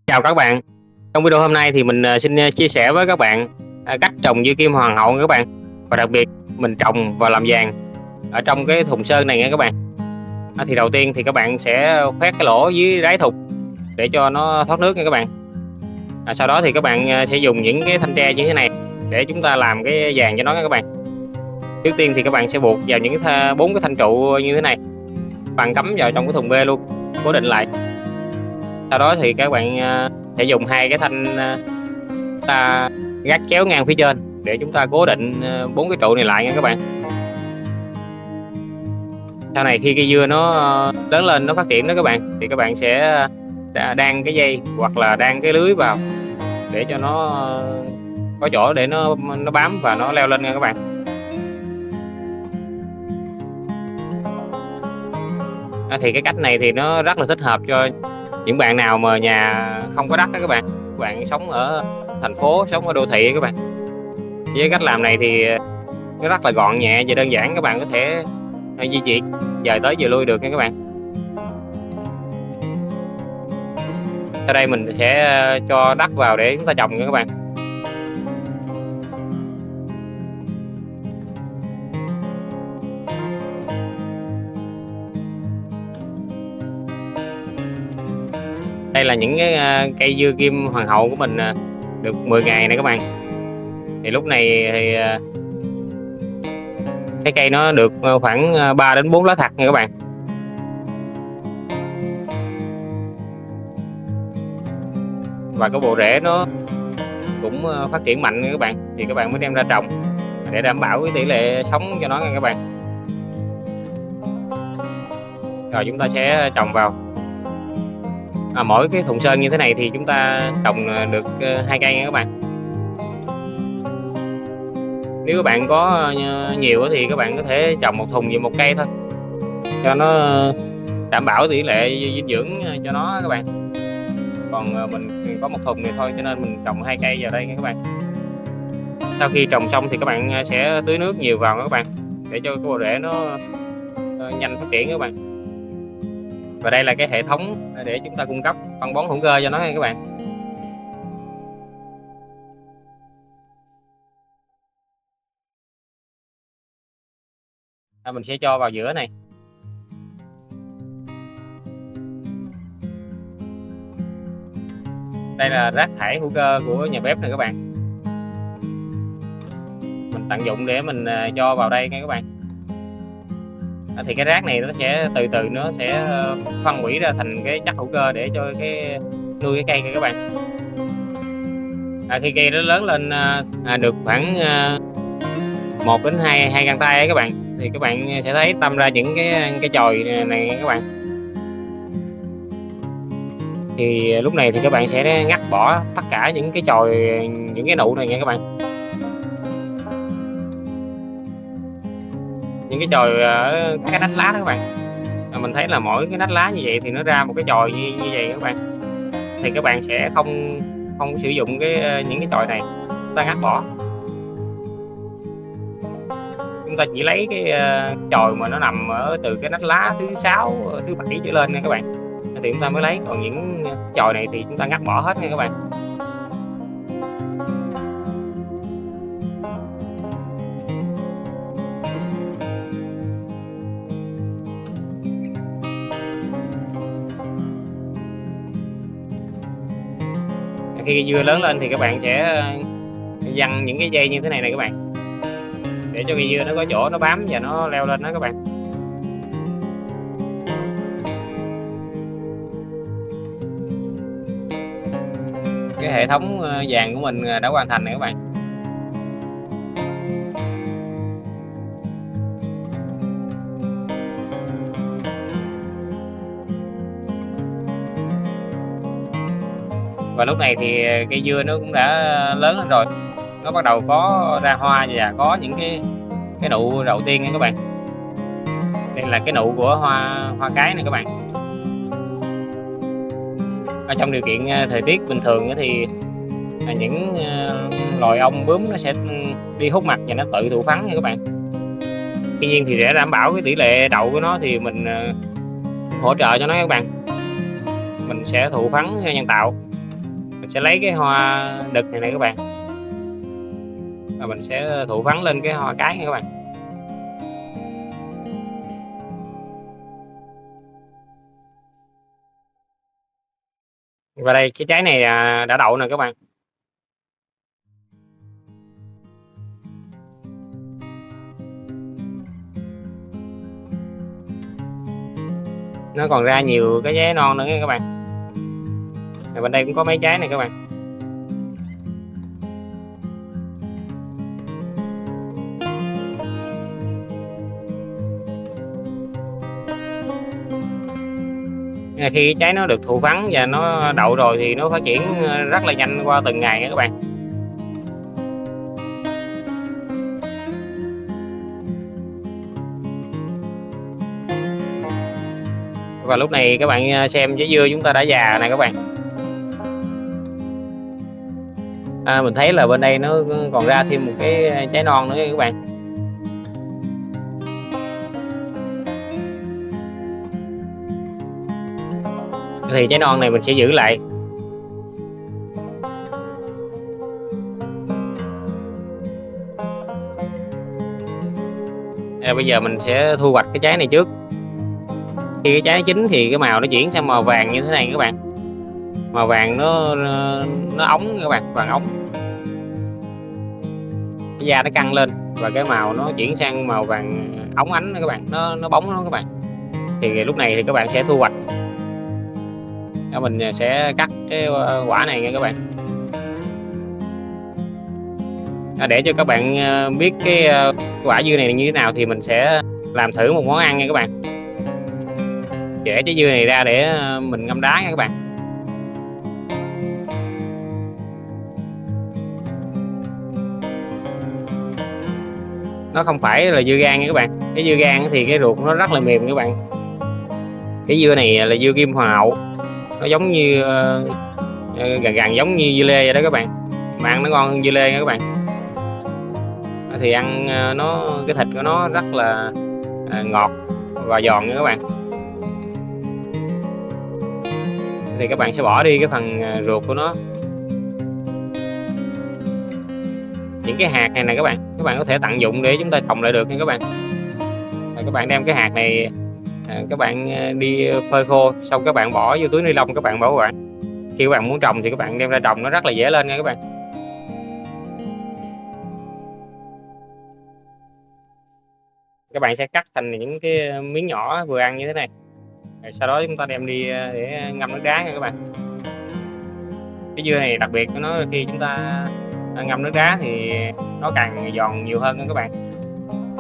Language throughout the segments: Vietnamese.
Chào các bạn. Trong video hôm nay thì mình xin chia sẻ với các bạn cách trồng dưa kim hoàng hậu nha các bạn. Và đặc biệt mình trồng và làm vàng ở trong cái thùng sơn này nha các bạn. Thì đầu tiên thì các bạn sẽ khoét cái lỗ dưới đáy thùng để cho nó thoát nước nha các bạn. Sau đó thì các bạn sẽ dùng những cái thanh tre như thế này để chúng ta làm cái vàng cho nó nha các bạn. Trước tiên thì các bạn sẽ buộc vào những bốn cái thanh trụ như thế này. Bạn cắm vào trong cái thùng bê luôn, cố định lại. Sau đó thì các bạn sẽ dùng hai cái thanh ta gác chéo ngang phía trên để chúng ta cố định bốn cái trụ này lại nha các bạn. Sau này khi cây dưa nó lớn lên, nó phát triển đó các bạn, thì các bạn sẽ đan cái dây hoặc là đan cái lưới vào để cho nó có chỗ để nó bám và nó leo lên nha các bạn. Thì cái cách này thì nó rất là thích hợp cho những bạn nào mà nhà không có đất đó các bạn. Các bạn sống ở thành phố, sống ở đô thị các bạn. Với cách làm này thì nó rất là gọn nhẹ và đơn giản, các bạn có thể di chuyển dời tới vừa lui được nha các bạn. Sau đây mình sẽ cho đất vào để chúng ta trồng nha các bạn. Đây là những cái cây dưa kim hoàng hậu của mình được 10 ngày này các bạn. Thì lúc này thì cái cây nó được khoảng 3 đến 4 lá thật nha các bạn. Và cái bộ rễ nó cũng phát triển mạnh nha các bạn, thì các bạn mới đem ra trồng để đảm bảo cái tỷ lệ sống cho nó nha các bạn. Rồi chúng ta sẽ trồng vào. Mỗi cái thùng sơn như thế này thì chúng ta trồng được 2 cây nha các bạn. Nếu các bạn có nhiều thì các bạn có thể trồng một thùng về một cây thôi, cho nó đảm bảo tỷ lệ dinh dưỡng cho nó các bạn. Còn mình có một thùng này thôi, cho nên mình trồng 2 cây vào đây nha các bạn. Sau khi trồng xong thì các bạn sẽ tưới nước nhiều vào các bạn, để cho cái bộ rễ nó nhanh phát triển các bạn. Và đây là cái hệ thống để chúng ta cung cấp phân bón hữu cơ cho nó nha các bạn. Mình sẽ cho vào giữa này. Đây là rác thải hữu cơ của nhà bếp này các bạn. Mình tận dụng để mình cho vào đây nha các bạn. Thì cái rác này nó sẽ từ từ nó sẽ phân hủy ra thành cái chất hữu cơ để cho cái nuôi cái cây này các bạn. Khi cây nó lớn lên được khoảng 1 đến 2 găng tay ấy các bạn, thì các bạn sẽ thấy tâm ra những cái chồi này các bạn. Thì lúc này thì các bạn sẽ ngắt bỏ tất cả những cái chồi, những cái nụ này nha các bạn. Những cái chồi ở cái nách lá đó các bạn. Mình thấy là mỗi cái nách lá như vậy thì nó ra một cái chồi như vậy các bạn. Thì các bạn sẽ không sử dụng những cái chồi này, chúng ta ngắt bỏ. Chúng ta chỉ lấy cái chồi mà nó nằm ở từ cái nách lá thứ 6, thứ 7 trở lên nha các bạn, thì chúng ta mới lấy. Còn những chồi này thì chúng ta ngắt bỏ hết nha các bạn. Khi dưa lớn lên thì các bạn sẽ giăng những cái dây như thế này các bạn, để cho cây dưa nó có chỗ nó bám và nó leo lên đó các bạn. Cái hệ thống vàng của mình đã hoàn thành này các bạn. Và lúc này thì cây dưa nó cũng đã lớn lên rồi, nó bắt đầu có ra hoa và có những cái nụ đầu tiên nha các bạn. Đây là cái nụ của hoa cái này các bạn. Ở trong điều kiện thời tiết bình thường thì những loài ong bướm nó sẽ đi hút mật và nó tự thụ phấn nha các bạn. Tuy nhiên thì để đảm bảo cái tỷ lệ đậu của nó thì mình hỗ trợ cho nó các bạn. Mình sẽ thụ phấn nhân tạo Mình sẽ lấy cái hoa đực này nè các bạn, và mình sẽ thụ phấn lên cái hoa cái nha các bạn. Và đây cái trái này đã đậu nè các bạn. Nó còn ra nhiều cái trái non nữa nha các bạn. Và bên đây cũng có mấy trái này các bạn. Khi cái trái nó được thụ phấn và nó đậu rồi thì nó phát triển rất là nhanh qua từng ngày nha các bạn. Và lúc này các bạn xem trái dưa chúng ta đã già nè các bạn. Mình thấy là bên đây nó còn ra thêm một cái trái non nữa các bạn. Thì trái non này mình sẽ giữ lại. Bây giờ mình sẽ thu hoạch cái trái này trước. Khi cái trái chín thì cái màu nó chuyển sang màu vàng như thế này các bạn. Màu vàng nó óng các bạn, vàng óng. Cái da nó căng lên và cái màu nó chuyển sang màu vàng óng ánh các bạn, nó bóng đó các bạn. Thì lúc này thì các bạn sẽ thu hoạch. Mình sẽ cắt cái quả này nha các bạn. Để cho các bạn biết cái quả dưa này như thế nào thì mình sẽ làm thử một món ăn nha các bạn. Chẻ trái dưa này ra để mình ngâm đá nha các bạn. Nó không phải là dưa gan nha các bạn. Cái dưa gan thì cái ruột nó rất là mềm các bạn. Cái dưa này là dưa kim hoàng hậu. Nó giống như gần giống như dưa lê vậy đó các bạn. Mà ăn nó ngon hơn dưa lê nha các bạn. Thì ăn cái thịt của nó rất là ngọt và giòn nha các bạn. Thì các bạn sẽ bỏ đi cái phần ruột của nó. Những cái hạt này nè các bạn có thể tận dụng để chúng ta trồng lại được nha các bạn. Các bạn đem cái hạt này các bạn đi phơi khô, xong các bạn bỏ vô túi ni lông, các bạn bảo quản. Khi các bạn muốn trồng thì các bạn đem ra trồng, nó rất là dễ lên nha các bạn. Các bạn sẽ cắt thành những cái miếng nhỏ vừa ăn như thế này. Sau đó chúng ta đem đi để ngâm nước đá nha các bạn. Cái dưa này đặc biệt của nó khi chúng ta ngâm nước đá thì nó càng giòn nhiều hơn nha các bạn.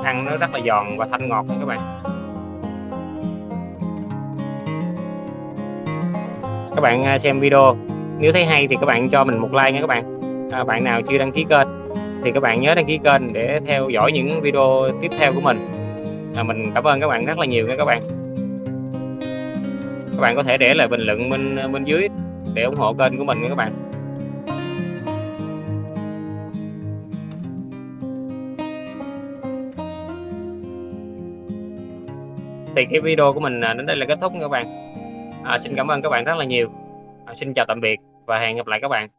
Ăn nó rất là giòn và thanh ngọt nha các bạn. Các bạn xem video nếu thấy hay thì các bạn cho mình một like nha các bạn. Bạn nào chưa đăng ký kênh thì các bạn nhớ đăng ký kênh để theo dõi những video tiếp theo của mình. Mình cảm ơn các bạn rất là nhiều nha các bạn. Các bạn có thể để lại bình luận bên dưới để ủng hộ kênh của mình nha các bạn. Thì cái video của mình đến đây là kết thúc nha các bạn. Xin cảm ơn các bạn rất là nhiều. Xin chào tạm biệt và hẹn gặp lại các bạn.